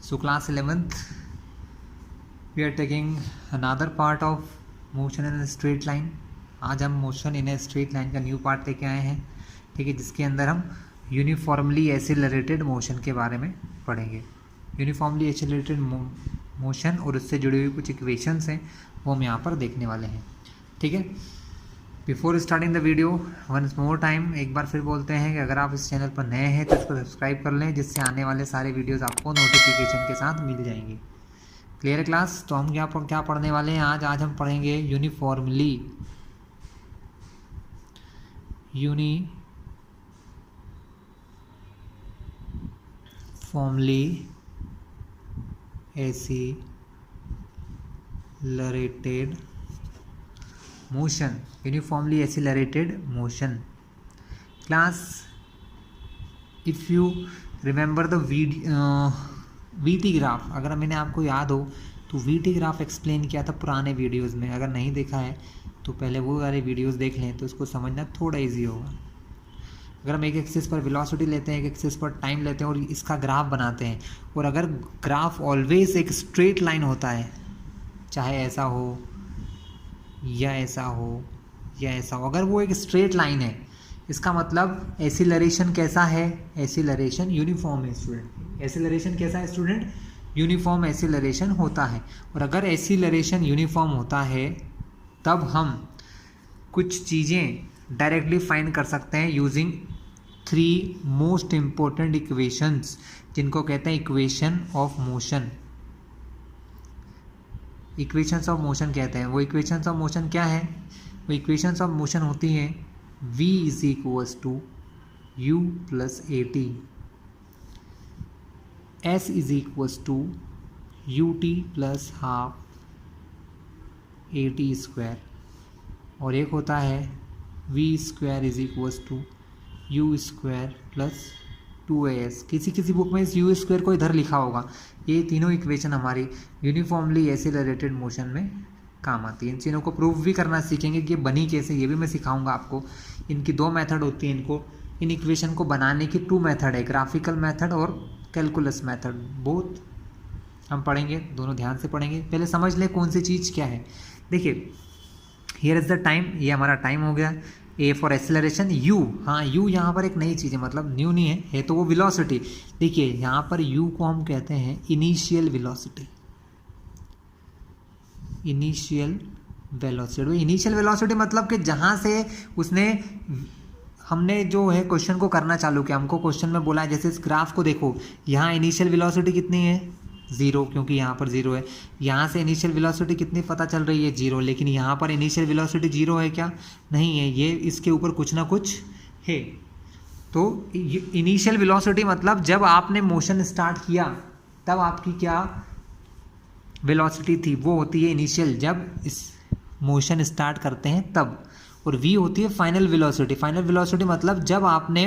So class 11th, we are taking another part of motion in a straight line. आज हम motion in a straight line का new part लेके आए हैं, ठीक है, जिसके अंदर हम यूनिफॉर्मली एक्सेलरेटेड मोशन के बारे में पढ़ेंगे. यूनिफॉर्मली एक्सेलरेटेड मोशन और उससे जुड़ी हुई कुछ इक्वेशंस हैं वो हम यहाँ पर देखने वाले हैं, ठीक है. Before starting the video once more time एक बार फिर बोलते हैं कि अगर आप इस चैनल पर नए हैं तो इसको सब्सक्राइब कर लें, जिससे आने वाले सारे वीडियोस आपको नोटिफिकेशन के साथ मिल जाएंगे. Clear class. तो हम क्या पढ़ने वाले हैं आज हम पढ़ेंगे uniformly accelerated motion. Class, if you remember the VT graph, अगर मैंने आपको याद हो तो VT ग्राफ एक्सप्लेन किया था पुराने वीडियोस में. अगर नहीं देखा है तो पहले वो वाले वीडियोस देख लें तो इसको समझना थोड़ा इजी होगा. अगर हम एक एक्सिस पर वेलोसिटी लेते हैं, एक एक्सिस पर टाइम लेते हैं और इसका ग्राफ बनाते हैं, और अगर ग्राफ ऑलवेज एक स्ट्रेट लाइन होता है, चाहे ऐसा हो या ऐसा हो या ऐसा हो, अगर वो एक स्ट्रेट लाइन है, इसका मतलब एक्सीलरेशन कैसा है? एक्सीलरेशन यूनिफॉर्म है स्टूडेंट. एक्सीलरेशन कैसा है स्टूडेंट? यूनिफॉर्म एक्सीलरेशन होता है. और अगर एक्सीलरेशन यूनिफॉर्म होता है तब हम कुछ चीज़ें डायरेक्टली फाइंड कर सकते हैं यूजिंग 3 मोस्ट इम्पोर्टेंट इक्वेशंस, जिनको कहते हैं equation of motion. Equations of motion कहते हैं. वो इक्वेशंस ऑफ मोशन क्या है? वो इक्वेशंस ऑफ मोशन होती हैं v is equals to u plus at, s is equals to ut plus half at square, और एक होता है v square is equals to u स्क्वायर प्लस 2as. किसी बुक में इस u स्क्वायर को इधर लिखा होगा. ये तीनों इक्वेशन हमारी यूनिफॉर्मली एक्सेलरेटेड मोशन में काम आती है. इन तीनों को प्रूव भी करना सीखेंगे कि ये बनी कैसे, ये भी मैं सिखाऊंगा आपको. इनकी 2 मेथड होती है. इन इक्वेशन को बनाने की 2 मेथड है, ग्राफिकल मेथड और कैलकुलस मेथड. बोथ हम पढ़ेंगे, दोनों ध्यान से पढ़ेंगे. पहले समझ लें कौन सी चीज़ क्या है. देखिए, हियर इज़ द टाइम. ये हमारा टाइम हो गया. A for acceleration, u. हाँ, u यहाँ पर एक नई चीज़ है, मतलब न्यू नहीं है तो वो वेलोसिटी. देखिए यहाँ पर u को हम कहते हैं इनिशियल वेलोसिटी. इनिशियल वेलोसिटी मतलब कि जहाँ से हमने जो है क्वेश्चन को करना चालू किया, हमको क्वेश्चन में बोला है, जैसे इस ग्राफ को देखो, यहाँ इनिशियल वेलोसिटी कितनी है? 0, क्योंकि यहाँ पर 0 है. यहाँ से इनिशियल वेलोसिटी कितनी पता चल रही है? 0. लेकिन यहाँ पर इनिशियल वेलोसिटी 0 है क्या? नहीं है. ये इसके ऊपर कुछ ना कुछ है. तो इनिशियल वेलोसिटी मतलब जब आपने मोशन स्टार्ट किया तब आपकी क्या वेलोसिटी थी, वो होती है इनिशियल, जब इस मोशन स्टार्ट करते हैं तब. और v होती है फाइनल वेलोसिटी. फाइनल वेलोसिटी मतलब जब आपने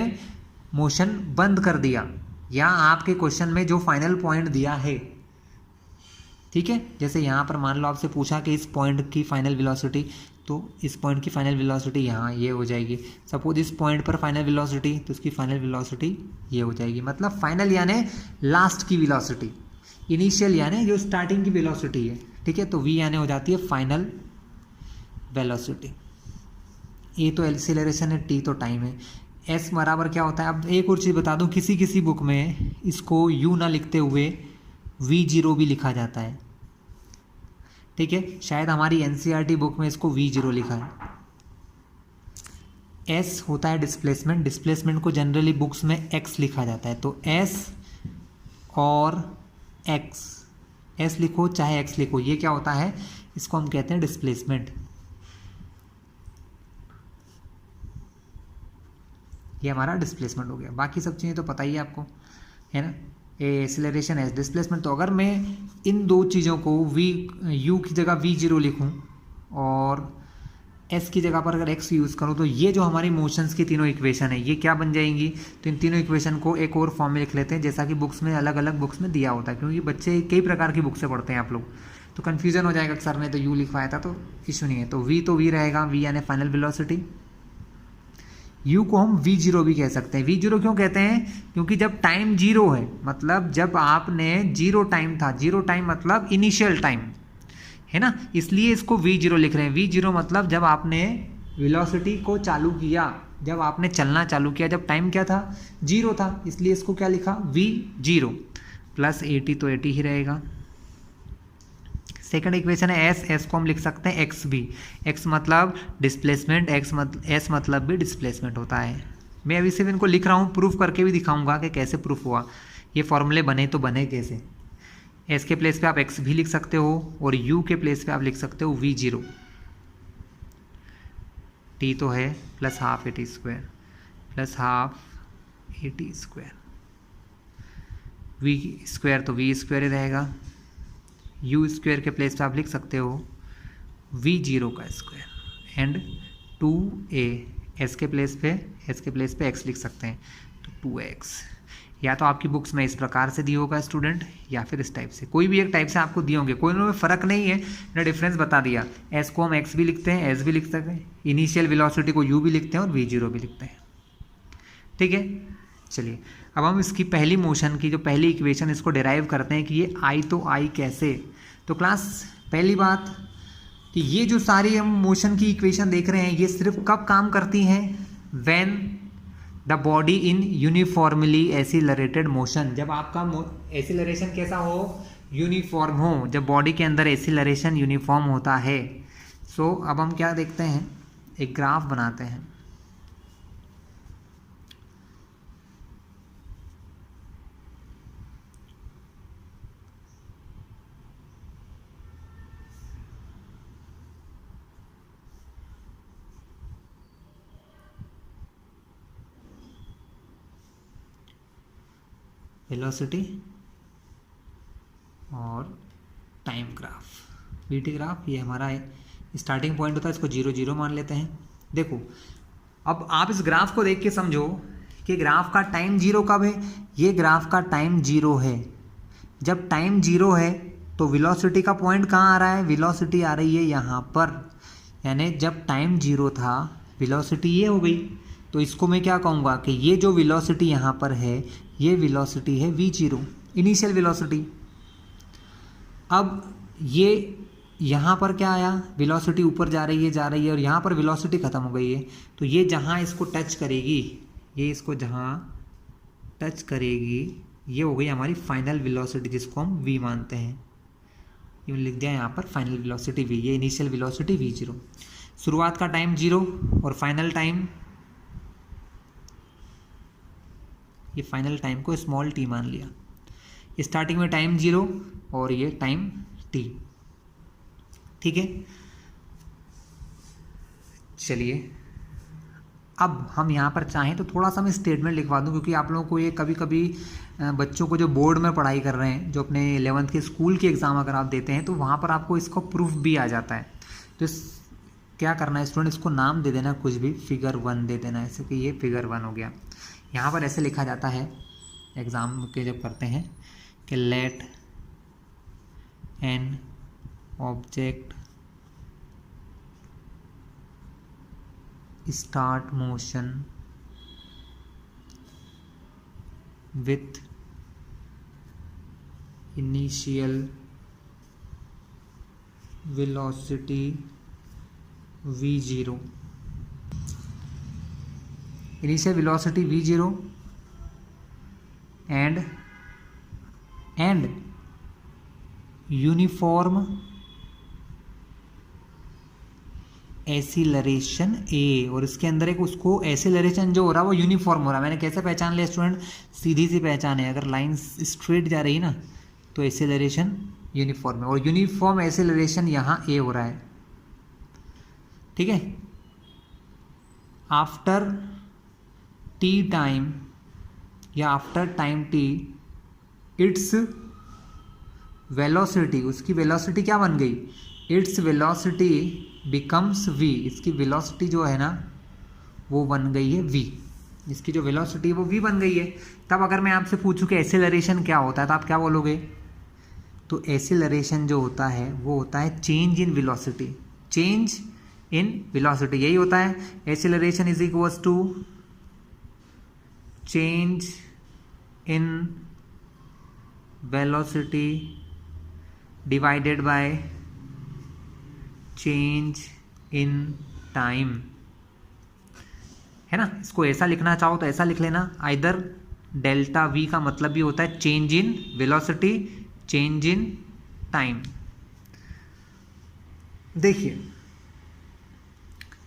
मोशन बंद कर दिया, या आपके क्वेश्चन में जो फाइनल पॉइंट दिया है, ठीक है. जैसे यहाँ पर मान लो आपसे पूछा कि इस पॉइंट की फाइनल वेलोसिटी, तो इस पॉइंट की फाइनल वेलोसिटी यहाँ ये हो जाएगी. सपोज इस पॉइंट पर फाइनल वेलोसिटी, तो इसकी फाइनल वेलोसिटी ये हो जाएगी. मतलब फाइनल यानी लास्ट की वेलोसिटी, इनिशियल यानी जो स्टार्टिंग की वेलोसिटी है, ठीक है. तो v यानी हो जाती है फाइनल वेलोसिटी. ए तो एक्सेलरेशन है, t तो टाइम है. s बराबर क्या होता है? अब एक और चीज़ बता दूं, किसी बुक में इसको u ना लिखते हुए v0 भी लिखा जाता है, ठीक है. शायद हमारी NCERT बुक में इसको v0 लिखा है. s होता है डिस्प्लेसमेंट. डिस्प्लेसमेंट को जनरली बुक्स में x लिखा जाता है. तो s और s लिखो चाहे x लिखो, ये क्या होता है? इसको हम कहते हैं डिस्प्लेसमेंट. ये हमारा डिस्प्लेसमेंट हो गया. बाकी सब चीज़ें तो पता ही है आपको, है ना. एक्सेलरेशन है, डिस्प्लेसमेंट. तो अगर मैं इन 2 चीज़ों को u की जगह v0 लिखूं और s की जगह पर अगर x यूज़ करूं, तो ये जो हमारी मोशंस की तीनों इक्वेशन है, ये क्या बन जाएंगी? तो इन तीनों इक्वेशन को एक और फॉर्म में लिख लेते हैं, जैसा कि बुक्स में अलग अलग बुक्स में दिया होता है, क्योंकि बच्चे कई प्रकार की बुक से पढ़ते हैं आप लोग, तो कन्फ्यूजन हो जाएगा. सर ने तो u लिखवाया था, तो इशू नहीं है. तो v रहेगा, v यानी फाइनल वेलोसिटी. u को हम v0 भी कह सकते हैं। v0 क्यों कहते हैं? क्योंकि जब टाइम जीरो है, मतलब जब आपने जीरो टाइम था, जीरो टाइम मतलब इनिशियल टाइम है ना, इसलिए इसको v0 लिख रहे हैं। v0 मतलब जब आपने वेलोसिटी को चालू किया, जब आपने चलना चालू किया, जब टाइम क्या था? जीरो था, इसलिए इसको क्या लिखा? v0 प्लस 80, तो 80 ही रहेगा। सेकंड इक्वेशन है एस को हम लिख सकते हैं एक्स भी। एक्स मतलब डिस्प्लेसमेंट, एस मतलब भी डिस्प्लेसमेंट होता है। मैं अभी सिर्फ इनको लिख रहा हूँ, प्रूफ करके भी दिखाऊंगा कि कैसे प्रूफ हुआ, ये फॉर्मूले बने तो बने कैसे। एस के प्लेस पे आप एक्स भी लिख सकते हो और यू के प्लेस पे आप लिख सकते हो v0। टी तो है plus half A T square plus half A T square, V square तो वी स्क्वायर ही रहेगा। यू स्क्वायर के प्लेस पे आप लिख सकते हो v0 का स्क्वायर एंड 2a। एस के प्लेस पे एक्स लिख सकते हैं, तो 2x। या तो आपकी बुक्स में इस प्रकार से दिया होगा स्टूडेंट, या फिर इस टाइप से, कोई भी एक टाइप से आपको दिए होंगे, कोई में फ़र्क नहीं है, मैंने डिफरेंस बता दिया। एस को हम एक्स भी लिखते हैं, एस भी लिख सकते हैं, इनिशियल वेलोसिटी को यू भी लिखते हैं और v0 भी लिखते हैं। ठीक है, चलिए अब हम इसकी पहली मोशन की जो पहली इक्वेशन इसको डिराइव करते हैं कि ये आई तो आई कैसे। तो क्लास पहली बात कि ये जो सारी हम मोशन की इक्वेशन देख रहे हैं, ये सिर्फ कब काम करती हैं? When the body in uniformly accelerated motion. जब आपका एसिलरेशन कैसा हो? यूनिफॉर्म हो, जब बॉडी के अंदर एसिलरेशन यूनिफॉर्म होता है। सो अब हम क्या देखते हैं, एक ग्राफ बनाते हैं। वेलोसिटी और टाइम ग्राफ, वीटी ग्राफ, ये हमारा स्टार्टिंग पॉइंट होता है, इसको 0 0 मान लेते हैं। देखो अब आप इस ग्राफ को देख के समझो कि ग्राफ का टाइम जीरो कब है? ये ग्राफ का टाइम जीरो है। जब टाइम जीरो है तो वेलोसिटी का पॉइंट कहाँ आ रहा है? वेलोसिटी आ रही है यहाँ पर, यानी जब टाइम जीरो था वेलोसिटी ये हो गई। तो इसको मैं क्या कहूँगा कि ये जो वेलोसिटी यहाँ पर है, ये वेलोसिटी है v0, इनिशियल वेलोसिटी। अब ये यहाँ पर क्या आया? वेलोसिटी ऊपर जा रही है और यहाँ पर वेलोसिटी ख़त्म हो गई है। तो ये जहाँ इसको टच करेगी, ये इसको जहाँ टच करेगी, ये हो गई हमारी फाइनल वेलोसिटी, जिसको हम v मानते हैं। ये लिख दिया यहाँ पर फाइनल वेलोसिटी v, ये इनिशियल वेलोसिटी v0। शुरुआत का टाइम 0 और फाइनल टाइम, ये फाइनल टाइम को स्मॉल t मान लिया। स्टार्टिंग में टाइम 0 और ये टाइम t। ठीक है, चलिए अब हम यहाँ पर चाहें तो थोड़ा सा मैं स्टेटमेंट लिखवा दूँ, क्योंकि आप लोगों को ये कभी कभी बच्चों को जो बोर्ड में पढ़ाई कर रहे हैं, जो अपने 11th के स्कूल के एग्ज़ाम अगर आप देते हैं, तो वहाँ पर आपको इसको प्रूफ भी आ जाता है। तो क्या करना है स्टूडेंट, इसको नाम दे देना कुछ भी, फिगर 1 दे देना, ऐसे कि ये फिगर 1 हो गया। यहाँ पर ऐसे लिखा जाता है एग्ज़ाम के जब करते हैं कि let an object start motion with initial velocity v0, initial velocity v0 and uniform acceleration a, और इसके अंदर एक उसको एसिलरेशन जो हो रहा है वो यूनिफॉर्म हो रहा है। मैंने कैसे पहचान लिया स्टूडेंट? सीधी सी पहचान है, अगर लाइन स्ट्रेट जा रही है ना तो एसिलरेशन यूनिफॉर्म है, और यूनिफॉर्म एसिलरेशन यहाँ a हो रहा है। ठीक है, आफ्टर t टाइम या after time t its velocity, उसकी वेलोसिटी क्या बन गई? इट्स वेलोसिटी बिकम्स v, इसकी वेलोसिटी जो है ना वो बन गई है v, इसकी जो वेलोसिटी है वो v बन गई है। तब अगर मैं आपसे पूछूं कि एसिलरेशन क्या होता है तो आप क्या बोलोगे? तो एसिलरेशन जो होता है वो होता है change in velocity, change in velocity, यही होता है। Acceleration is equals to change in velocity divided by change in time, है ना। इसको ऐसा लिखना चाहो तो ऐसा लिख लेना, आइदर डेल्टा वी का मतलब भी होता है change in velocity, change in time. देखिए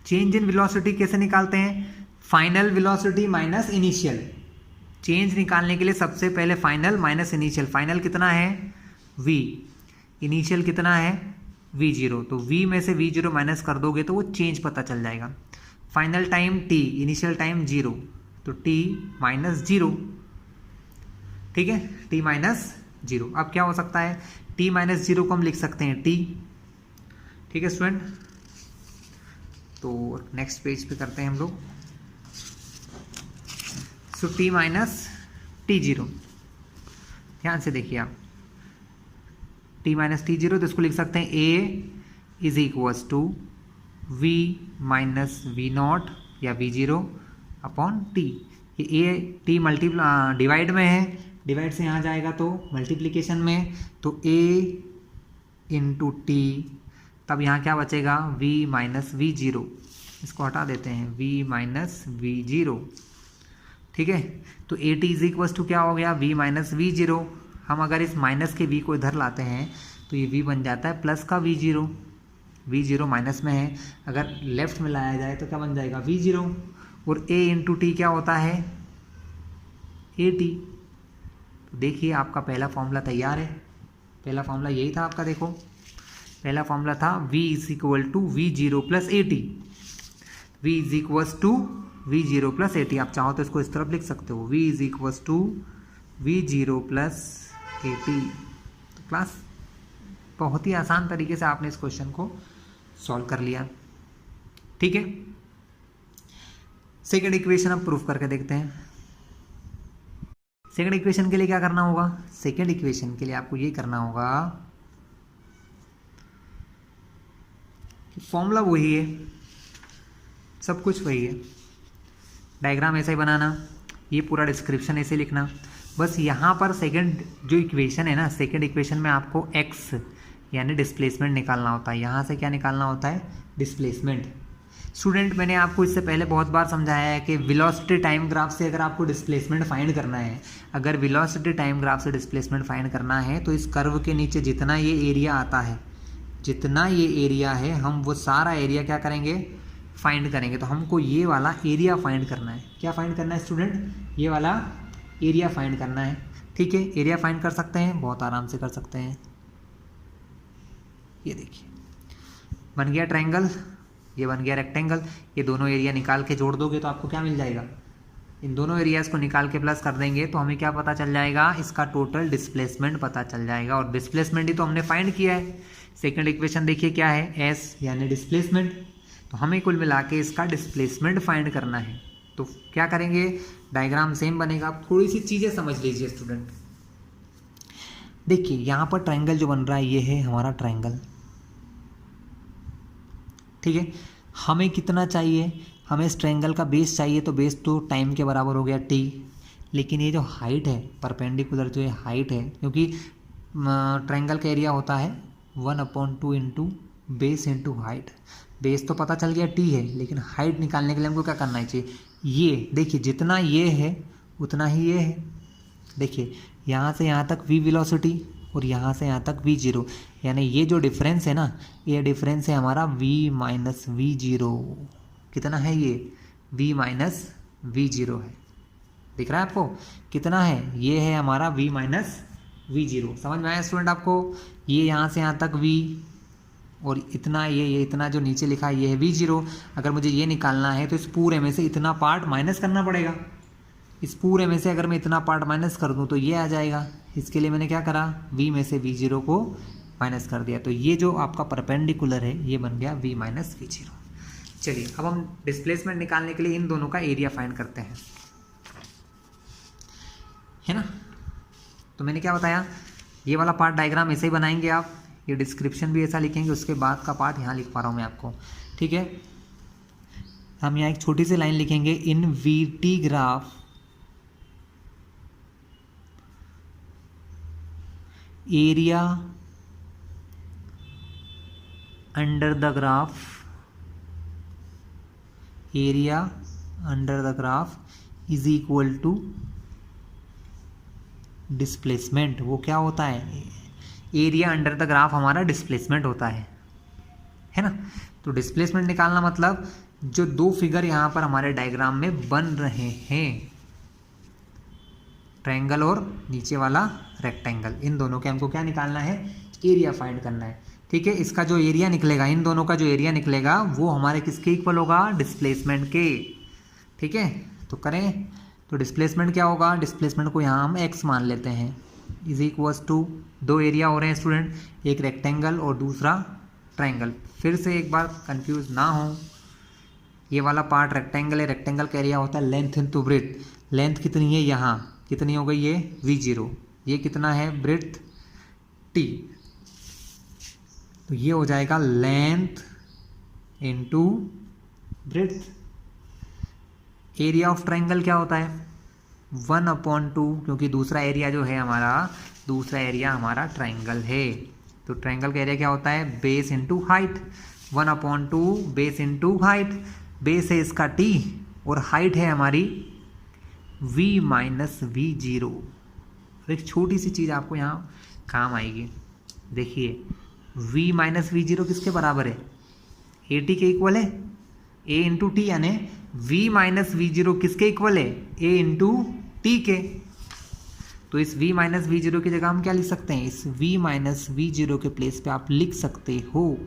चेंज इन वेलोसिटी कैसे निकालते हैं, final velocity minus initial. Change निकालने के लिए सबसे पहले फाइनल माइनस इनिशियल। फाइनल कितना है v, इनिशियल कितना है v0, तो v में से v0 माइनस कर दोगे तो वो चेंज पता चल जाएगा। Final time t, initial time 0, तो t माइनस 0, ठीक है, t माइनस 0। अब क्या हो सकता है, t माइनस 0 को हम लिख सकते हैं t, ठीक है स्टूडेंट। तो नेक्स्ट पेज पे करते हैं हम लोग। सो t माइनस t0, ध्यान से देखिए आप, t माइनस t0, तो इसको लिख सकते हैं a is equals to v minus V not या v0 अपॉन t। ये a t डिवाइड में है, डिवाइड से यहाँ जाएगा तो मल्टीप्लिकेशन में, तो a इंटू टी, तब यहाँ क्या बचेगा v माइनस v0, इसको हटा देते हैं v माइनस v0, ठीक है। तो A T is equals to क्या हो गया v माइनस v0। हम अगर इस माइनस के v को इधर लाते हैं तो ये v बन जाता है प्लस का v0, v0 माइनस में है, अगर लेफ्ट में लाया जाए तो क्या बन जाएगा v0, और a इंटू टी क्या होता है ए टी। तो देखिए आपका पहला फॉर्मूला तैयार है, पहला फॉर्मूला यही था आपका, देखो पहला फॉर्मूला था v is equal to v0 plus A T, v is equals to v0 plus A T. आप चाहो तो इसको इस तरफ लिख सकते हो, v is equals to v0 plus A T. तो क्लास बहुत ही आसान तरीके से आपने इस क्वेश्चन को सॉल्व कर लिया, ठीक है। सेकंड इक्वेशन अब प्रूफ करके देखते हैं। सेकंड इक्वेशन के लिए क्या करना होगा, सेकंड इक्वेशन के लिए आपको ये करना होगा कि फॉर्मूला वही है, सब कुछ वही है, डायग्राम ऐसा ही बनाना, ये पूरा डिस्क्रिप्शन ऐसे लिखना। बस यहाँ पर सेकंड जो इक्वेशन है ना, सेकंड इक्वेशन में आपको x यानी डिस्प्लेसमेंट निकालना होता है। यहाँ से क्या निकालना होता है, डिस्प्लेसमेंट। स्टूडेंट मैंने आपको इससे पहले बहुत बार समझाया है कि वेलोसिटी टाइम ग्राफ से अगर आपको डिस्प्लेसमेंट फाइंड करना है, अगर वेलोसिटी टाइम ग्राफ से डिस्प्लेसमेंट फाइंड करना है तो इस कर्व के नीचे जितना ये एरिया आता है, जितना ये एरिया है, हम वो सारा एरिया क्या करेंगे, फाइंड करेंगे। तो हमको ये वाला एरिया फाइंड करना है। क्या फाइंड करना है स्टूडेंट, ये वाला एरिया फाइंड करना है, ठीक है। एरिया फाइंड कर सकते हैं, बहुत आराम से कर सकते हैं। ये देखिए बन गया ट्रायंगल, ये बन गया रेक्टेंगल, ये दोनों एरिया निकाल के जोड़ दोगे तो आपको क्या मिल जाएगा, इन दोनों एरियाज को निकाल के प्लस कर देंगे तो हमें क्या पता चल जाएगा, इसका टोटल डिस्प्लेसमेंट पता चल जाएगा। और डिस्प्लेसमेंट ही तो हमने फाइंड किया है। सेकंड इक्वेशन देखिए क्या है, s यानी डिस्प्लेसमेंट, तो हमें कुल मिला के इसका डिस्प्लेसमेंट फाइंड करना है। तो क्या करेंगे, डायग्राम सेम बनेगा। आप थोड़ी सी चीज़ें समझ लीजिए स्टूडेंट। देखिए यहाँ पर ट्रायंगल जो बन रहा है ये है हमारा ट्रायंगल, ठीक है। हमें कितना चाहिए, हमें इस ट्रायंगल का बेस चाहिए, तो बेस तो टाइम के बराबर हो गया t, लेकिन ये जो हाइट है परपेंडिकुलर जो ये हाइट है, क्योंकि ट्रायंगल का एरिया होता है 1/2 into base into height. Base तो पता चल गया t है, लेकिन हाइट निकालने के लिए हमको क्या करना चाहिए, ये देखिए जितना ये है उतना ही ये है। देखिए यहाँ से यहाँ तक v वेलोसिटी और यहाँ से यहाँ तक v0, यानी ये जो डिफरेंस है ना, ये डिफरेंस है हमारा v माइनस v0। कितना है ये, v माइनस v0 है, दिख रहा है आपको कितना है, ये है हमारा v माइनस v0। समझ में आया स्टूडेंट आपको, ये यहाँ से यहाँ तक v और इतना ये इतना जो नीचे लिखा है ये है v0। अगर मुझे ये निकालना है तो इस पूरे में से इतना पार्ट माइनस करना पड़ेगा। इस पूरे में से अगर मैं इतना पार्ट माइनस कर दूं तो ये आ जाएगा। इसके लिए मैंने क्या करा, v में से v0 को माइनस कर दिया, तो ये जो आपका परपेंडिकुलर है ये बन गया v माइनस v0। चलिए अब हम डिस्प्लेसमेंट निकालने के लिए इन दोनों का एरिया फाइंड करते हैं, है ना। तो मैंने क्या बताया, ये वाला पार्ट डायग्राम ऐसे ही बनाएंगे आप, ये डिस्क्रिप्शन भी ऐसा लिखेंगे, उसके बाद का पार्ट यहाँ लिख पा रहा हूँ मैं आपको, ठीक है। हम यहाँ एक छोटी सी लाइन लिखेंगे, in V T graph area under the graph, area under the graph is equal to displacement. वो क्या होता है, एरिया अंडर द ग्राफ हमारा डिस्प्लेसमेंट होता है ना। तो डिस्प्लेसमेंट निकालना मतलब जो दो फिगर यहाँ पर हमारे डायग्राम में बन रहे हैं, ट्रायंगल और नीचे वाला रेक्टेंगल, इन दोनों के हमको क्या निकालना है, एरिया फाइंड करना है। ठीक है, इसका जो एरिया निकलेगा, इन दोनों का जो एरिया निकलेगा वो हमारे किसके इक्वल होगा, डिस्प्लेसमेंट के। ठीक है, तो करें तो डिस्प्लेसमेंट क्या होगा, डिस्प्लेसमेंट को यहाँ हम x मान लेते हैं, इज इक्वल्स टू, दो एरिया हो रहे हैं स्टूडेंट, एक रेक्टेंगल और दूसरा ट्रायंगल। फिर से एक बार कंफ्यूज ना हो, ये वाला पार्ट रेक्टेंगल है, रेक्टेंगल का एरिया होता है लेंथ इनटू ब्रेड्थ। लेंथ कितनी है, यहाँ कितनी हो गई, ये v0, ये कितना है ब्रेड्थ t, तो ये हो जाएगा length into breadth. Area of triangle क्या होता है, 1/2, क्योंकि दूसरा एरिया जो है हमारा, दूसरा एरिया हमारा ट्रायंगल है, तो ट्रायंगल का एरिया क्या होता है, base into height, 1/2 base into height. Base है इसका t और हाइट है हमारी v माइनस v0। एक छोटी सी चीज़ आपको यहाँ काम आएगी, देखिए v माइनस v0 किसके बराबर है, at के इक्वल है, a इंटू टी, यानी v माइनस v0 किसके इक्वल है, a इंटू टी के। तो इस v माइनस v0 की जगह हम क्या लिख सकते हैं, इस v माइनस v0 के प्लेस पे आप लिख सकते हो,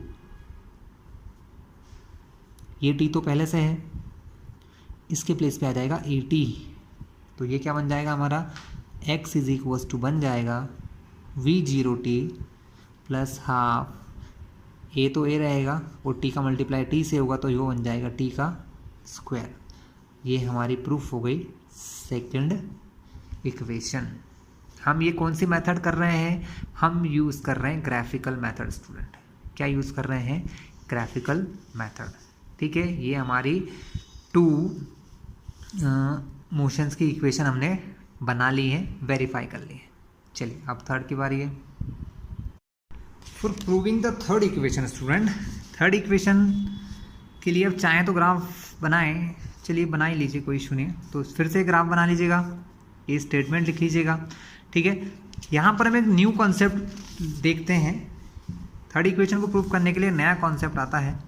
ये t तो पहले से है, इसके प्लेस पे आ जाएगा at, तो ये क्या बन जाएगा हमारा, x इज इक्वल्स टू बन जाएगा v0t प्लस हाफ, a तो a रहेगा और t का मल्टीप्लाई t से होगा, तो ये बन जाएगा t का स्क्वायर। ये हमारी प्रूफ हो गई सेकंड इक्वेशन। हम ये कौन सी मेथड कर रहे हैं, हम यूज़ कर रहे हैं ग्राफिकल मेथड स्टूडेंट। क्या यूज़ कर रहे हैं, ग्राफिकल मेथड। ठीक है, ये हमारी टू मोशंस की इक्वेशन हमने बना ली है, वेरीफाई कर ली है। चलिए अब थर्ड की बारी है। For proving the third equation student, third equation के लिए अब चाहें तो ग्राफ बनाएं, चलिए बना ही लीजिए, कोई इशू नहीं है। तो फिर से ग्राफ बना लीजिएगा, ये स्टेटमेंट लिख लीजिएगा। ठीक है, यहाँ पर हम एक न्यू कॉन्सेप्ट देखते हैं, थर्ड इक्वेशन को प्रूव करने के लिए नया कॉन्सेप्ट आता है।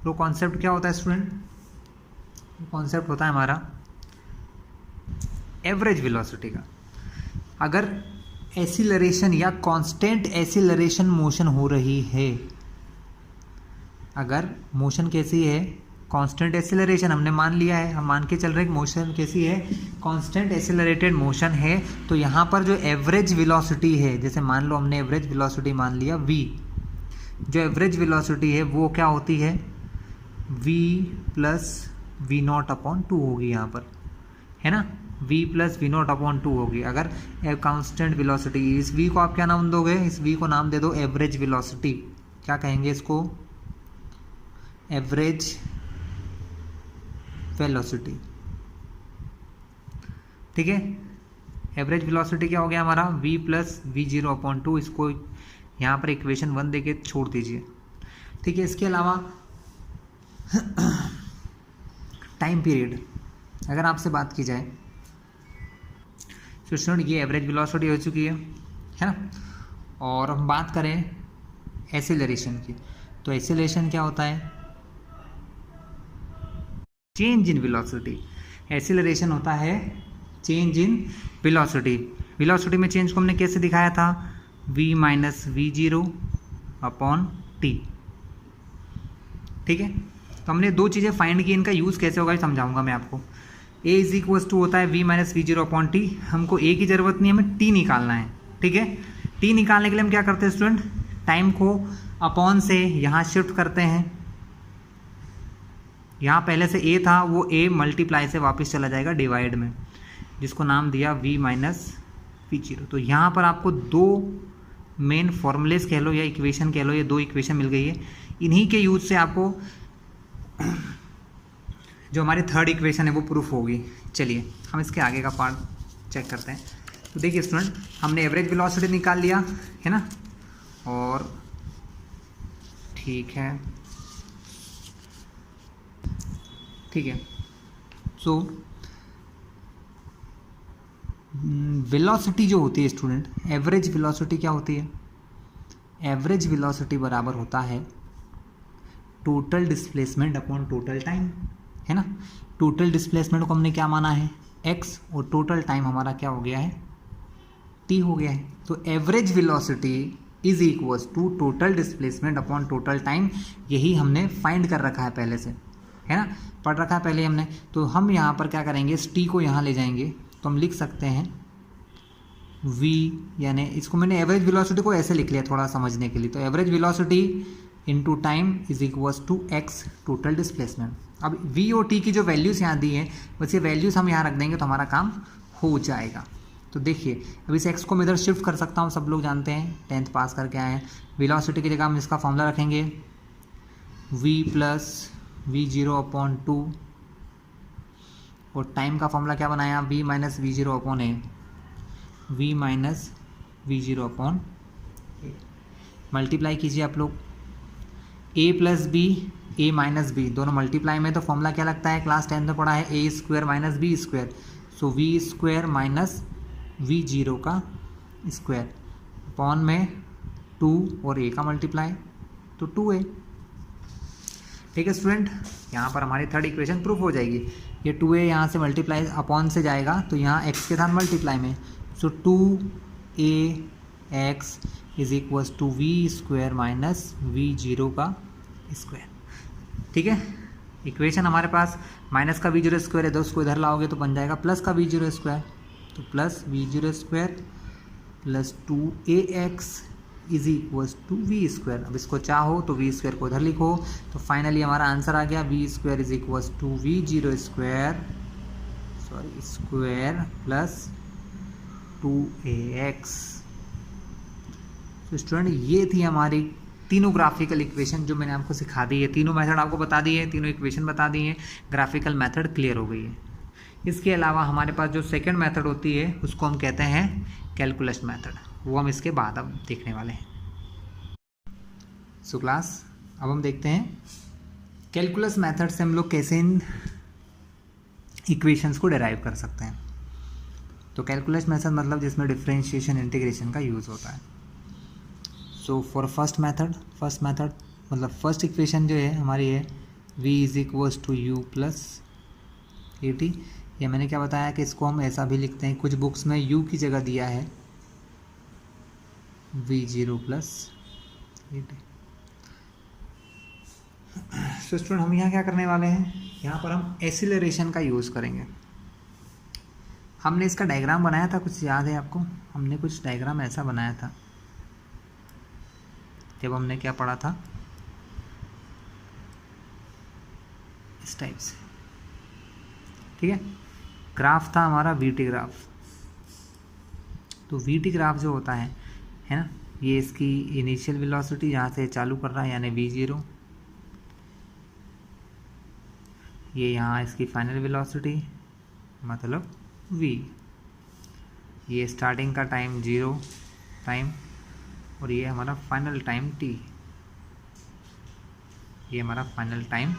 वो कॉन्सेप्ट क्या होता है स्टूडेंट, कॉन्सेप्ट होता है हमारा एवरेज वेलोसिटी का। अगर एसिलरेशन या कांस्टेंट एसिलरेशन मोशन हो रही है, अगर मोशन कैसी है, कांस्टेंट एसिलरेशन हमने मान लिया है, हम मान के चल रहे हैं मोशन कैसी है, कांस्टेंट एसिलरेटेड मोशन है, तो यहाँ पर जो एवरेज वेलोसिटी है, जैसे मान लो हमने एवरेज वेलोसिटी मान लिया v, जो एवरेज वेलोसिटी है वो क्या होती है, v प्लस v0/2 होगी यहाँ पर, है ना, v प्लस v0/2 होगी। अगर कांस्टेंट वेलोसिटी, इस v को आप क्या नाम दोगे, इस v को नाम दे दो एवरेज वेलोसिटी, क्या कहेंगे इसको, एवरेज वेलोसिटी। ठीक है, एवरेज वेलोसिटी क्या हो गया हमारा, v प्लस v0/2, इसको यहाँ पर इक्वेशन 1 देके छोड़ दीजिए। ठीक है, इसके अलावा टाइम पीरियड अगर आपसे बात की जाए तो स्टूडेंट ये एवरेज वेलोसिटी हो चुकी है ना, और हम बात करें एसिलरेशन की, तो एसिलरेशन क्या होता है, चेंज इन वेलोसिटी। एसिलरेशन होता है चेंज इन वेलोसिटी। वेलोसिटी में चेंज को हमने कैसे दिखाया था, v माइनस v0/t। ठीक है, तो हमने दो चीज़ें फाइंड की, इनका यूज़ कैसे होगा समझाऊंगा मैं आपको। a इज इक्वल्स टू होता है v माइनस v0/t, हमको a की ज़रूरत नहीं है, हमें t निकालना है। ठीक है, t निकालने के लिए हम क्या करते हैं स्टूडेंट, टाइम को अपॉन से यहाँ शिफ्ट करते हैं, यहाँ पहले से a था, वो a मल्टीप्लाई से वापस चला जाएगा डिवाइड में, जिसको नाम दिया v माइनस v0। तो यहाँ पर आपको दो मेन फॉर्मूलेस कह लो या इक्वेशन कह लो, ये दो इक्वेशन मिल गई है, इन्हीं के यूज से आपको जो हमारी थर्ड इक्वेशन है वो प्रूफ होगी। चलिए हम इसके आगे का पार्ट चेक करते हैं। तो देखिए स्टूडेंट, हमने एवरेज वेलोसिटी निकाल लिया है ना, और ठीक है, ठीक है। सो वेलोसिटी जो होती है स्टूडेंट, एवरेज वेलोसिटी क्या होती है? एवरेज वेलोसिटी बराबर होता है total displacement upon total time, है ना। टोटल डिस्प्लेसमेंट को हमने क्या माना है? x, और टोटल टाइम हमारा क्या हो गया है? t हो गया है। तो average velocity is equals to total displacement upon total time, यही हमने फाइंड कर रखा है पहले से, है ना, पढ़ रखा है पहले हमने। तो हम यहाँ पर क्या करेंगे, इस t को यहाँ ले जाएंगे, तो हम लिख सकते हैं v, यानी इसको मैंने एवरेज वेलोसिटी को ऐसे लिख लिया थोड़ा समझने के लिए। तो average velocity into time is equals to x total displacement. अब v और t की जो वैल्यूज़ यहाँ दी हैं, बस ये वैल्यूज़ हम यहाँ रख देंगे तो हमारा काम हो जाएगा। तो देखिए, अब इस x को मैं इधर शिफ्ट कर सकता हूँ, सब लोग जानते हैं, 10th पास करके आए हैं। वेलोसिटी की जगह हम इसका फॉर्मूला रखेंगे v प्लस v0 अपॉन 2, और टाइम का फॉर्मूला क्या बनाया? v minus V zero upon A, v minus V zero upon A. Multiply कीजिए आप लोग, a plus B, a minus B, दोनों मल्टीप्लाई में, तो फॉर्मूला क्या लगता है? क्लास 10 में पढ़ा है, a square minus B square. So v square minus V zero का स्क्वायर अपॉन में 2 और a का मल्टीप्लाई, तो 2a। ठीक है स्टूडेंट, यहाँ पर हमारी थर्ड इक्वेशन प्रूफ हो जाएगी। ये 2a यहाँ से मल्टीप्लाई अपॉन से जाएगा, तो यहाँ x के साथ मल्टीप्लाई में, so 2ax is equals to V square minus V zero का स्क्वायर। ठीक है, इक्वेशन हमारे पास माइनस का वी जीरो स्क्वायर है, तो उसको इधर लाओगे तो बन जाएगा प्लस का वी जीरो स्क्वायर, तो plus V zero square plus 2ax is equals to V square. अब इसको चाहो तो वी स्क्वायर को इधर लिखो, तो फाइनली हमारा आंसर आ गया V square is equals to V zero square, sorry square plus 2ax। तो स्टूडेंट, ये थी हमारी तीनों ग्राफिकल इक्वेशन जो मैंने आपको सिखा दी है, तीनों मेथड आपको बता दिए हैं, तीनों इक्वेशन बता दी हैं, ग्राफिकल मेथड क्लियर हो गई है। इसके अलावा हमारे पास जो सेकंड मेथड होती है उसको हम कहते हैं कैलकुलस मेथड, वो हम इसके बाद अब देखने वाले हैं। सो क्लास, अब हम देखते हैं कैलकुलस मेथड से हम लोग कैसे इन इक्वेशंस को डिराइव कर सकते हैं। तो कैलकुलस मेथड मतलब जिसमें डिफरेंशिएशन इंटीग्रेशन का यूज़ होता है। सो फॉर फर्स्ट मेथड मतलब फर्स्ट इक्वेशन जो है हमारी है v is equals to U plus A T. ये मैंने क्या बताया कि इसको हम ऐसा भी लिखते हैं, कुछ बुक्स में u की जगह दिया है v0 plus A T. So student, हम यहाँ क्या करने वाले हैं, यहाँ पर हम एक्सीलरेशन का यूज़ करेंगे। हमने इसका डायग्राम बनाया था, कुछ याद है आपको? हमने कुछ डायग्राम ऐसा बनाया था जब हमने क्या पढ़ा था, इस टाइप से। ठीक है, ग्राफ था हमारा वीटी ग्राफ। तो वीटी ग्राफ जो होता है ना, ये इसकी इनिशियल वेलोसिटी यहाँ से चालू कर रहा है यानी v0, ये यहाँ इसकी फाइनल वेलोसिटी मतलब v, ये स्टार्टिंग का टाइम 0 टाइम, और ये हमारा फाइनल टाइम t, ये हमारा फाइनल टाइम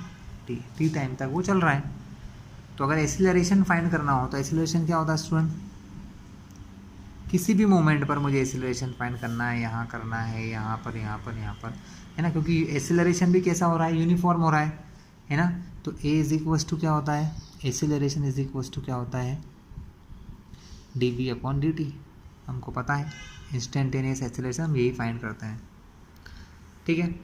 t टाइम तक वो चल रहा है। तो अगर एक्सीलरेशन फाइंड करना हो तो एक्सीलरेशन क्या होता है स्टूडेंट? किसी भी मोमेंट पर मुझे एक्सीलरेशन फाइंड करना है, यहाँ करना है, यहाँ पर, यहाँ पर, यहाँ पर, है ना, क्योंकि एक्सीलरेशन भी कैसा हो रहा है, यूनिफॉर्म हो रहा है ना। तो a इज इक्वल्स टू क्या होता है, एक्सीलरेशन इज इक्वल्स टू क्या होता है, dv अपॉन dt, हमको पता है इंस्टेंटेनियस एक्सीलरेशन हम यही फाइंड करते हैं। ठीक है,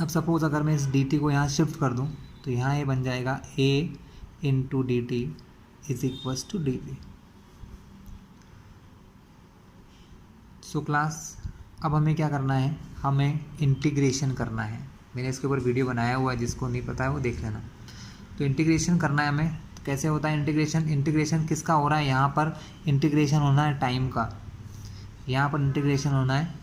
अब सपोज अगर मैं इस dt को यहाँ शिफ्ट कर दूँ तो यहाँ ये बन जाएगा a into D T is equals to D V. So class, अब हमें क्या करना है, हमें इंटीग्रेशन करना है। मैंने इसके ऊपर वीडियो बनाया हुआ है, जिसको नहीं पता है वो देख लेना। तो इंटीग्रेशन करना है हमें, तो कैसे होता है इंटीग्रेशन? इंटीग्रेशन किसका हो रहा है, यहाँ पर इंटीग्रेशन होना है टाइम का, यहाँ पर इंटीग्रेशन होना है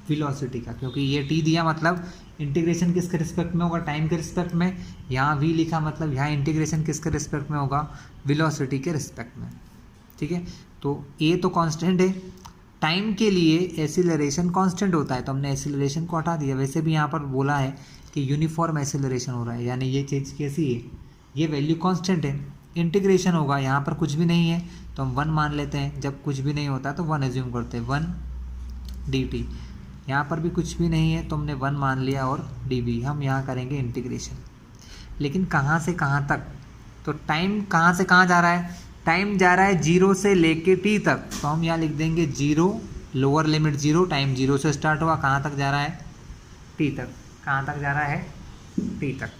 वेलोसिटी का, क्योंकि ये टी दिया मतलब इंटीग्रेशन किसके रिस्पेक्ट में होगा, टाइम के रिस्पेक्ट में। यहाँ वी लिखा मतलब यहाँ इंटीग्रेशन किसके रिस्पेक्ट में होगा, वेलोसिटी के रिस्पेक्ट में। ठीक है, तो ए तो कांस्टेंट है, टाइम के लिए एसिलरेशन कांस्टेंट होता है तो हमने एसिलरेशन को हटा दिया। वैसे भी यहाँ पर बोला है कि यूनिफॉर्म एसिलरेशन हो रहा है, यानी ये चीज़ कैसी है, ये वैल्यू कांस्टेंट है। इंटीग्रेशन होगा, यहाँ पर कुछ भी नहीं है तो हम 1 मान लेते हैं, जब कुछ भी नहीं होता तो 1 एज्यूम करते हैं, 1 dt। यहाँ पर भी कुछ भी नहीं है तो हमने 1 मान लिया और dv। हम यहाँ करेंगे इंटीग्रेशन, लेकिन कहाँ से कहाँ तक, तो टाइम कहाँ से कहाँ जा रहा है, टाइम जा रहा है 0 से लेके t तक, तो हम यहाँ लिख देंगे 0, लोअर लिमिट 0, टाइम 0 से स्टार्ट हुआ, कहाँ तक जा रहा है, t तक। कहाँ तक जा रहा है, t तक।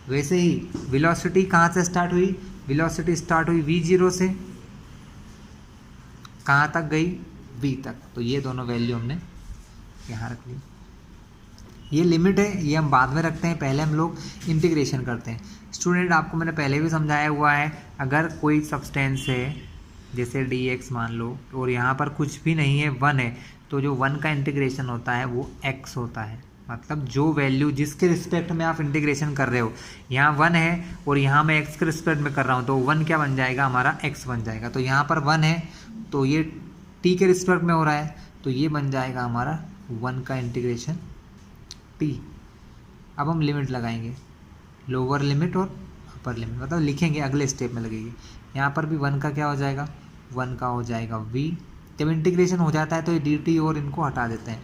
वैसे ही वेलोसिटी कहाँ से स्टार्ट हुई, वेलोसिटी स्टार्ट हुई v0 से, कहाँ तक गई, v तक। तो ये दोनों वैल्यू हमने यहाँ रख ली। ये लिमिट है, ये हम बाद में रखते हैं, पहले हम लोग इंटीग्रेशन करते हैं। स्टूडेंट आपको मैंने पहले भी समझाया हुआ है, अगर कोई सब्सटेंस है जैसे dx मान लो और यहाँ पर कुछ भी नहीं है, 1 है, तो जो 1 का इंटीग्रेशन होता है वो x होता है। मतलब जो वैल्यू जिसके रिस्पेक्ट में आप इंटीग्रेशन कर रहे हो, यहाँ 1 है और यहाँ मैं x के रिस्पेक्ट में कर रहा हूँ, तो 1 क्या बन जाएगा, हमारा x बन जाएगा। तो यहाँ पर 1 है तो ये t के रिस्पेक्ट में हो रहा है, तो ये बन जाएगा हमारा 1 का इंटीग्रेशन t। अब हम लिमिट लगाएंगे, लोअर लिमिट और अपर लिमिट, मतलब लिखेंगे अगले स्टेप में लगेगी। यहाँ पर भी 1 का क्या हो जाएगा, 1 का हो जाएगा v। जब इंटीग्रेशन हो जाता है तो ये dt और इनको हटा देते हैं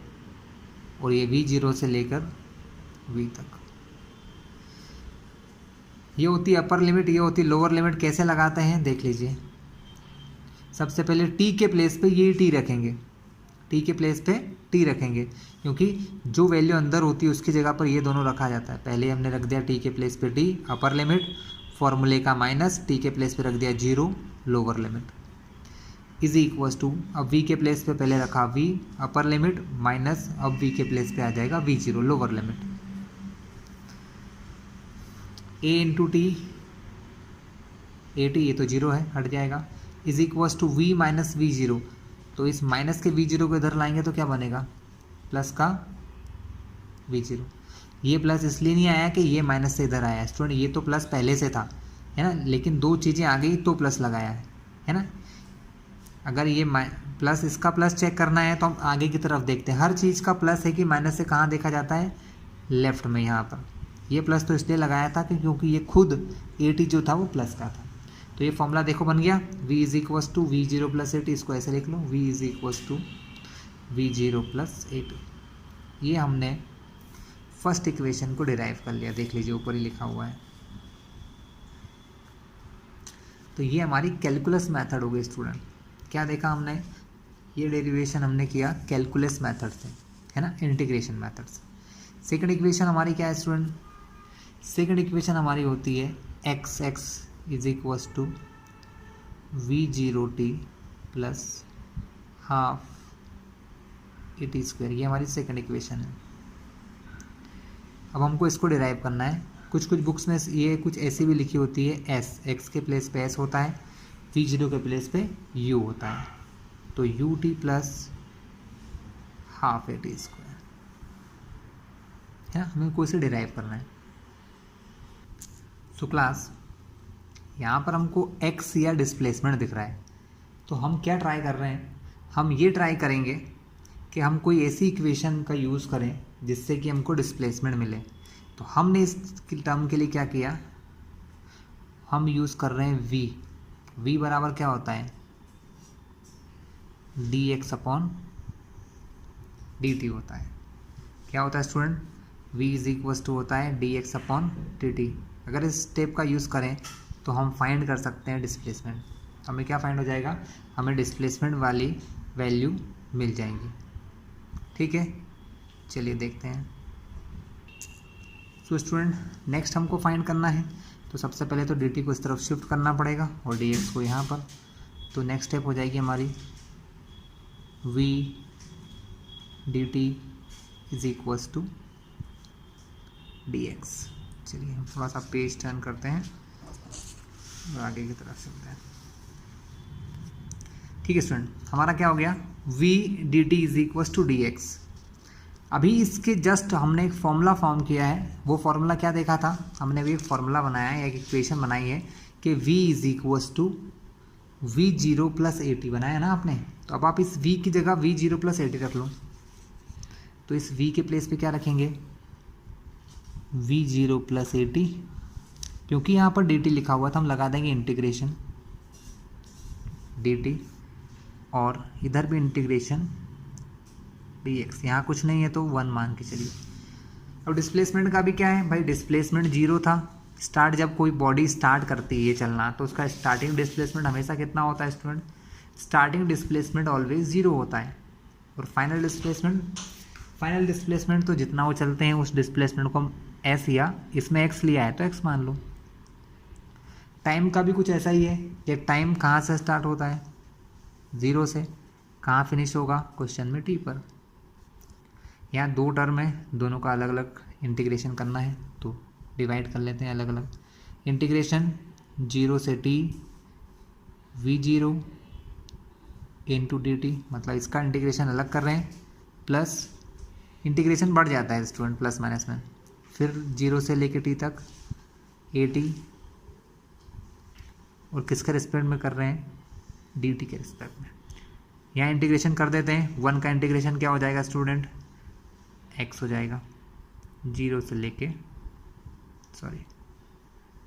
और ये v0 से लेकर v तक। ये होती है अपर लिमिट, ये होती है लोअर लिमिट। कैसे लगाते हैं देख लीजिए। सबसे पहले t के प्लेस पे ये t रखेंगे, t के प्लेस पे t रखेंगे, क्योंकि जो वैल्यू अंदर होती है उसकी जगह पर ये दोनों रखा जाता है। पहले हमने रख दिया t के प्लेस पे t अपर लिमिट, फॉर्मूले का माइनस, t के प्लेस पे रख दिया 0 lower limit, is equals to, अब v के प्लेस पे पहले रखा v अपर लिमिट माइनस, अब v के प्लेस पे आ जाएगा v0 lower limit, a into T, A T ये तो 0 है हट जाएगा, is equals to v minus v0। तो इस माइनस के v0 को इधर लाएंगे तो क्या बनेगा, प्लस का v0। ये प्लस इसलिए नहीं आया कि ये माइनस से इधर आया है स्टूडेंट, ये तो प्लस पहले से था, है ना, लेकिन दो चीज़ें आ गई तो प्लस लगाया है ना। अगर ये प्लस, इसका प्लस चेक करना है तो हम आगे की तरफ देखते हैं। हर चीज़ का प्लस है कि माइनस से कहाँ देखा जाता है, लेफ्ट में। यहाँ पर ये प्लस तो इसलिए लगाया था कि क्योंकि ये खुद ए टी जो था वो प्लस का था। तो ये फॉर्मूला देखो बन गया, v is equals to v0 plus A T. इसको ऐसे लिख लो, v is equals to v0 plus A T. ये हमने फर्स्ट इक्वेशन को डिराइव कर लिया, देख लीजिए ऊपर ही लिखा हुआ है। तो ये हमारी कैलकुलस मेथड हो गई स्टूडेंट। क्या देखा हमने, ये डेरिवेशन हमने किया कैलकुलस मेथड से, है ना, इंटीग्रेशन मेथड से। सेकंड इक्वेशन हमारी क्या है स्टूडेंट, सेकंड इक्वेशन हमारी होती है X is equals to v0t plus half A T square. ये हमारी सेकंड इक्वेशन है। अब हमको इसको डिराइव करना है। कुछ कुछ बुक्स में ये कुछ ऐसी भी लिखी होती है एस, एक्स के प्लेस पे एस होता है, v0 के प्लेस पे u होता है, तो ut plus half A T square, है ना। हमें कोई से डिराइव करना है। सो क्लास, यहाँ पर हमको x या डिस्प्लेसमेंट दिख रहा है, तो हम क्या ट्राई कर रहे हैं, हम ये ट्राई करेंगे कि हम कोई ऐसी इक्वेशन का यूज़ करें जिससे कि हमको डिस्प्लेसमेंट मिले। तो हमने इस टर्म के लिए क्या किया, हम यूज़ कर रहे हैं v बराबर क्या होता है, dx अपॉन dt होता है। क्या होता है student, v is equals to होता है dx अपॉन dt। अगर इस स्टेप का यूज़ करें तो हम फाइंड कर सकते हैं डिस्प्लेसमेंट। हमें क्या फाइंड हो जाएगा, हमें डिस्प्लेसमेंट वाली वैल्यू मिल जाएंगी। ठीक है, चलिए देखते हैं। सो स्टूडेंट, नेक्स्ट हमको फाइंड करना है, तो सबसे पहले तो dt को इस तरफ शिफ्ट करना पड़ेगा और dx को यहाँ पर। तो नेक्स्ट स्टेप हो जाएगी हमारी v dt is equals to dx। चलिए हम थोड़ा सा पेज टर्न करते हैं और आगे की तरफ चलते हैं। ठीक है स्टूडेंट, हमारा क्या हो गया, v dt is equals to dx। अभी इसके जस्ट हमने एक फॉर्मूला फॉर्म किया है। वो फॉर्मूला क्या देखा था, हमने भी एक फॉर्मूला बनाया है, एक इक्वेशन बनाई है कि v is equals to v0 plus A T बनाया ना आपने, तो अब आप इस v की जगह v0 प्लस ए टी रख लो। तो इस v के प्लेस पे क्या रखेंगे, v0 प्लस ए टी, क्योंकि यहाँ पर dt लिखा हुआ था हम लगा देंगे इंटीग्रेशन dt, और इधर भी इंटीग्रेशन dx। यहाँ कुछ नहीं है तो 1 मान के चलिए। अब डिस्प्लेसमेंट का भी क्या है भाई, डिस्प्लेसमेंट 0 था। स्टार्ट, जब कोई बॉडी स्टार्ट करती है चलना तो उसका स्टार्टिंग डिस्प्लेसमेंट हमेशा कितना होता है स्टूडेंट, स्टार्टिंग डिस्प्लेसमेंट ऑलवेज 0 होता है। और फाइनल डिस्प्लेसमेंट तो जितना वो चलते हैं उस डिस्प्लेसमेंट को हम s या इसमें x लिया है तो x मान लो। टाइम का भी कुछ ऐसा ही है कि टाइम कहाँ से स्टार्ट होता है, 0 से, कहाँ फिनिश होगा क्वेश्चन में t पर। यहाँ 2 टर्म है, दोनों का अलग अलग इंटीग्रेशन करना है तो डिवाइड कर लेते हैं अलग अलग। इंटीग्रेशन 0 से t v0 इंटू dt, मतलब इसका इंटीग्रेशन अलग कर रहे हैं, प्लस इंटीग्रेशन बढ़ जाता है स्टूडेंट प्लस माइनस में, फिर 0 से लेके t तक at, और किसके रिस्पेक्ट में कर रहे हैं, dt के रिस्पेक्ट में। यहाँ इंटीग्रेशन कर देते हैं, 1 का इंटीग्रेशन क्या हो जाएगा स्टूडेंट, x हो जाएगा 0 से लेके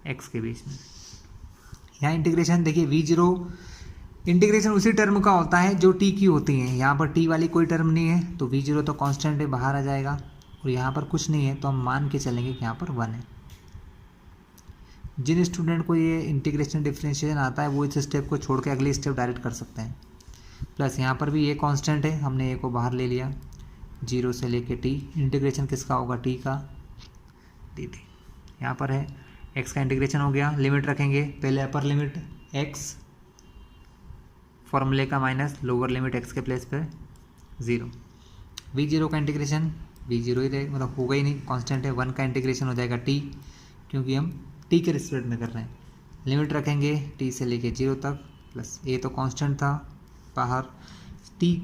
x के बीच में। यहाँ इंटीग्रेशन देखिए v0, इंटीग्रेशन उसी टर्म का होता है जो t की होती है, यहाँ पर t वाली कोई टर्म नहीं है तो v0 तो कांस्टेंट है, बाहर आ जाएगा, और यहाँ पर कुछ नहीं है तो हम मान के चलेंगे कि यहाँ पर 1 है। जिन स्टूडेंट को ये इंटीग्रेशन डिफरेंशिएशन आता है वो इस स्टेप को छोड़ के अगली स्टेप डायरेक्ट कर सकते हैं। प्लस यहाँ पर भी ये कांस्टेंट है, हमने a को बाहर ले लिया, 0 से लेके t, इंटीग्रेशन किसका होगा, t का dt। यहाँ पर है x का इंटीग्रेशन हो गया, लिमिट रखेंगे, पहले अपर लिमिट x, फॉर्मूले का माइनस लोअर लिमिट x के प्लेस पे 0, v0 का इंटीग्रेशन v0 ही रहेगा, मतलब होगा ही नहीं, कांस्टेंट है। 1 का इंटीग्रेशन हो जाएगा t, क्योंकि हम t के रिस्पेक्ट में कर रहे हैं। लिमिट रखेंगे t से लेके 0 तक, प्लस a तो कांस्टेंट था बाहर, t।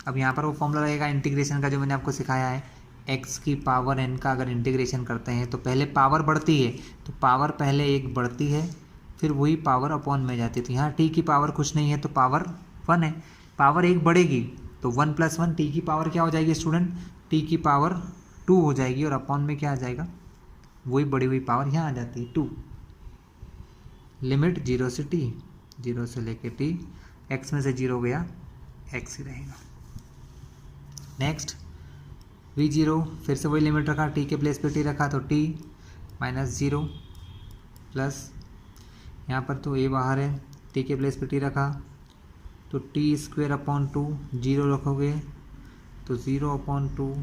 अब यहाँ पर वो फॉर्मूला रहेगा इंटीग्रेशन का जो मैंने आपको सिखाया है, x की पावर n का अगर इंटीग्रेशन करते हैं तो पहले पावर बढ़ती है, तो पावर पहले 1 बढ़ती है, फिर वही पावर अपॉन में जाती है। तो यहाँ t की पावर कुछ नहीं है तो पावर 1 है, पावर 1 बढ़ेगी तो 1 + 1 t की पावर क्या हो जाएगी स्टूडेंट, t की पावर 2 हो जाएगी, और अपॉन में क्या आ जाएगा, वही बढ़ी हुई पावर यहाँ आ जाती है 2। लिमिट 0 से t, 0 से लेके t, x में से 0 गया, x ही रहेगा। नेक्स्ट v0, फिर से वही लिमिट रखा, t के प्लेस पे t रखा तो t -0, प्लस यहाँ पर तो a बाहर है, t के प्लेस पे t रखा तो t² 2, 0 रखोगे तो 0/2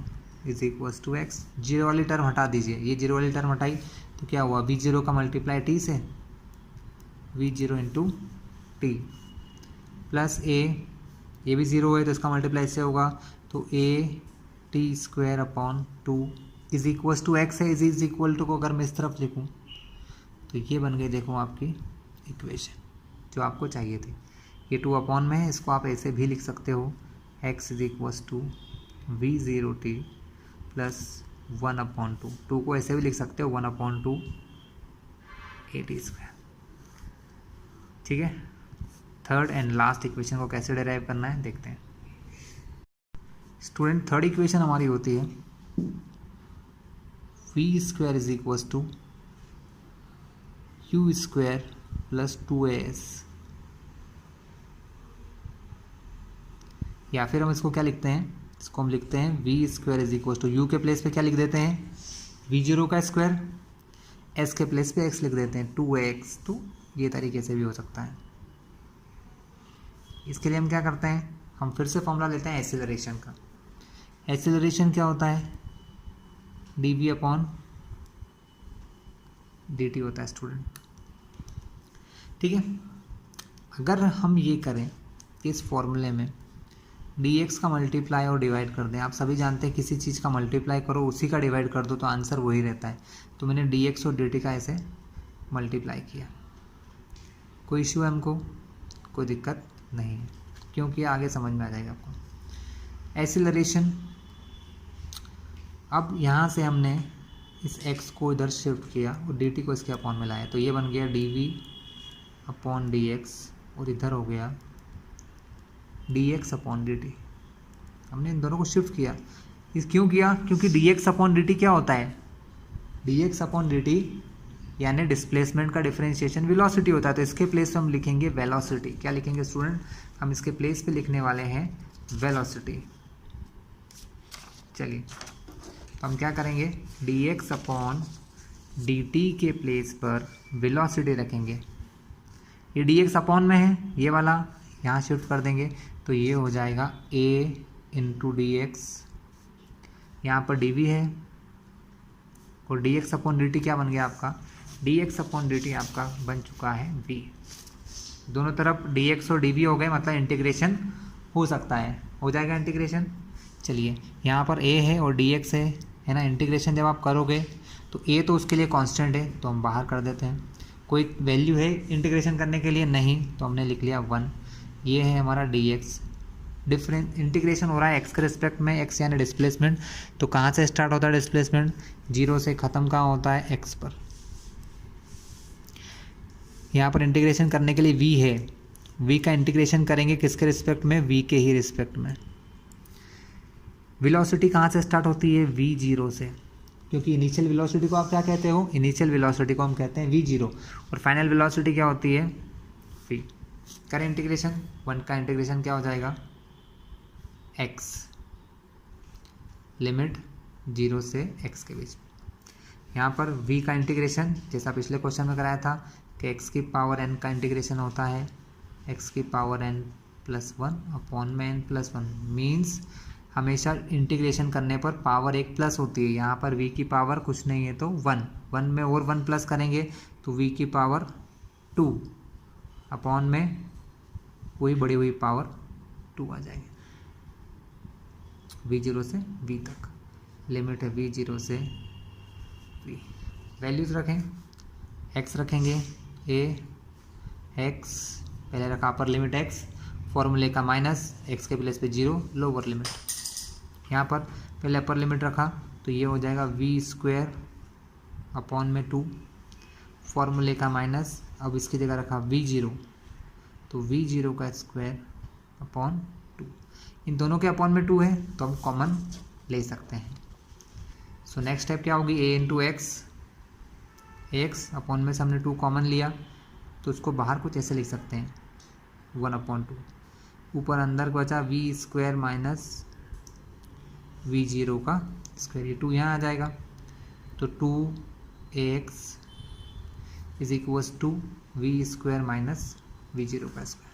= x। 0 वाली टर्म हटा दीजिए, ये 0 वाली टर्म हटाई तो क्या हुआ, v0 का मल्टीप्लाई t से, v0 × t, प्लस a, ये भी 0 है तो इसका मल्टीप्लाई इससे होगा, तो a t² 2 = x है। इज इक्वल टू को अगर मैं इस तरफ लिखूँ तो ये बन गई, देखो आपकी इक्वेशन जो आपको चाहिए थी। ये 2 अपॉन में है, इसको आप ऐसे भी लिख सकते हो, x = v0t + 1/2, 2 को ऐसे भी लिख सकते हो 1/2 at²। ठीक है, थर्ड एंड लास्ट इक्वेशन को कैसे डिराइव करना है देखते हैं स्टूडेंट। थर्ड इक्वेशन हमारी होती है v² = u² + 2as, या फिर हम इसको क्या लिखते हैं, इसको हम लिखते हैं v² = u के प्लेस पे क्या लिख देते हैं, v0 का स्क्वायर, s के प्लेस पे x लिख देते हैं 2x। तो ये तरीके से भी हो सकता है। इसके लिए हम क्या करते हैं, हम फिर से फॉर्मूला लेते हैं एक्सीलरेशन का। एक्सीलरेशन क्या होता है, dv/dt होता है स्टूडेंट। ठीक है, अगर हम ये करें इस फॉर्मूले में dx का मल्टीप्लाई और डिवाइड कर दें, आप सभी जानते हैं किसी चीज़ का मल्टीप्लाई करो उसी का डिवाइड कर दो तो आंसर वही रहता है। तो मैंने dx और dt का ऐसे मल्टीप्लाई किया, कोई इशू है हमको, कोई दिक्कत नहीं है, क्योंकि आगे समझ में आ जाएगा आपको। एक्सीलरेशन, अब यहाँ से हमने इस x को इधर शिफ्ट किया और dt को इसके अपॉन में लाया, तो ये बन गया dv/dx और इधर हो गया dx/dt। हमने इन दोनों को शिफ्ट किया। इस क्यों किया? क्योंकि dx/dt क्या होता है? dx/dt यानी डिस्प्लेसमेंट का डिफरेंशिएशन वेलोसिटी होता है। तो इसके प्लेस पे हम लिखेंगे वेलोसिटी। क्या लिखेंगे स्टूडेंट? हम इसके प्लेस पे लिखने वाले हैं वेलोसिटी। चलिए, तो हम क्या करेंगे, dx/dt के प्लेस पर वेलोसिटी रखेंगे। ये dx अपॉन में है, ये वाला यहाँ शिफ्ट कर देंगे, तो ये हो जाएगा a इंटू dx, यहाँ पर dv है, और dx/dt क्या बन गया आपका? dx/dt आपका बन चुका है v। दोनों तरफ dx और dv हो गए, मतलब इंटीग्रेशन हो सकता है, हो जाएगा इंटीग्रेशन। चलिए, यहाँ पर a है और dx है ना। इंटीग्रेशन जब आप करोगे तो a तो उसके लिए कांस्टेंट है, तो हम बाहर कर देते हैं। कोई वैल्यू है इंटीग्रेशन करने के लिए? नहीं, तो हमने लिख लिया 1। ये है हमारा dx। डिफरेंस इंटीग्रेशन हो रहा है x के रिस्पेक्ट में, x यानी डिस्प्लेसमेंट। तो कहाँ से स्टार्ट होता है डिस्प्लेसमेंट? 0 से ख़त्म कहाँ होता है? x पर। यहाँ पर इंटीग्रेशन करने के लिए v है, v का इंटीग्रेशन करेंगे किसके रिस्पेक्ट में? v के ही रिस्पेक्ट में। वेलोसिटी कहाँ से स्टार्ट होती है? v0 से, क्योंकि इनिशियल वेलोसिटी को आप क्या कहते हो? इनिशियल वेलोसिटी को हम कहते हैं v0, और फाइनल वेलोसिटी क्या होती है? v। करें इंटीग्रेशन, 1 का इंटीग्रेशन क्या हो जाएगा? x, लिमिट 0 से x के बीच। यहाँ पर v का इंटीग्रेशन जैसा पिछले क्वेश्चन में कराया था कि x की पावर n का इंटीग्रेशन होता है x की पावर n+1 अपॉन में n+1। मीन्स हमेशा इंटीग्रेशन करने पर पावर एक प्लस होती है। यहाँ पर v की पावर कुछ नहीं है तो 1 में और 1 प्लस करेंगे तो v की पावर 2 अपॉन में वही बढ़ी हुई पावर 2 आ जाएगी। v0 से v तक लिमिट है, v0 से v। वैल्यूज़ रखें, x रखेंगे x, पहले रखा अपर लिमिट x, फॉर्मूले का माइनस, x के प्लेस पे 0, लोअर लिमिट। यहाँ पर पहले अपर लिमिट रखा तो ये हो जाएगा v² अपॉन में 2, फॉर्मूले का माइनस, अब इसकी जगह रखा v0, तो v0 का स्क्वायर अपॉन 2। इन दोनों के अपॉन में 2 है तो हम कॉमन ले सकते हैं। सो नेक्स्ट स्टेप क्या होगी? a इंटू x अपॉन में से हमने 2 कॉमन लिया तो उसको बाहर कुछ ऐसे लिख सकते हैं 1/2। ऊपर अंदर बचा v² माइनस v0 का स्क्वायर, ये 2 यहाँ आ जाएगा, तो 2ax is equals to v² minus v0 का स्क्वायर।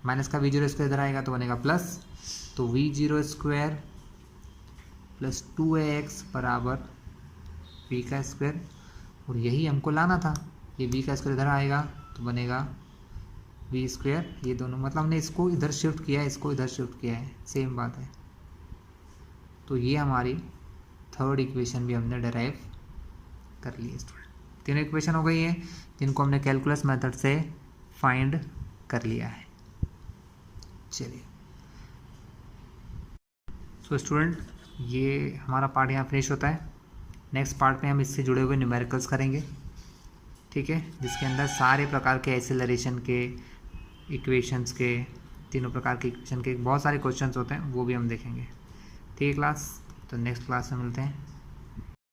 माइनस का v0 स्क्वायर इधर आएगा तो बनेगा प्लस, तो v0² प्लस 2ax बराबर v का स्क्वायर, और यही हमको लाना था। ये v का स्क्वायर इधर आएगा तो बनेगा v²। ये दोनों मतलब हमने इसको इधर शिफ्ट किया है, इसको इधर शिफ्ट किया है, सेम बात है। तो ये हमारी थर्ड इक्वेशन भी हमने डेराइव कर ली है स्टूडेंट। तीनों इक्वेशन हो गई है जिनको हमने कैलकुलस मेथड से फाइंड कर लिया है। चलिए, सो स्टूडेंट ये हमारा पार्ट यहाँ फिनिश होता है। नेक्स्ट पार्ट में हम इससे जुड़े हुए न्यूमेरिकल्स करेंगे, ठीक है, जिसके अंदर सारे प्रकार के एक्सेलरेशन के इक्वेशंस के, तीनों प्रकार के इक्वेशन के बहुत सारे क्वेश्चंस होते हैं, वो भी हम देखेंगे। ठीक है क्लास, तो नेक्स्ट क्लास में मिलते हैं।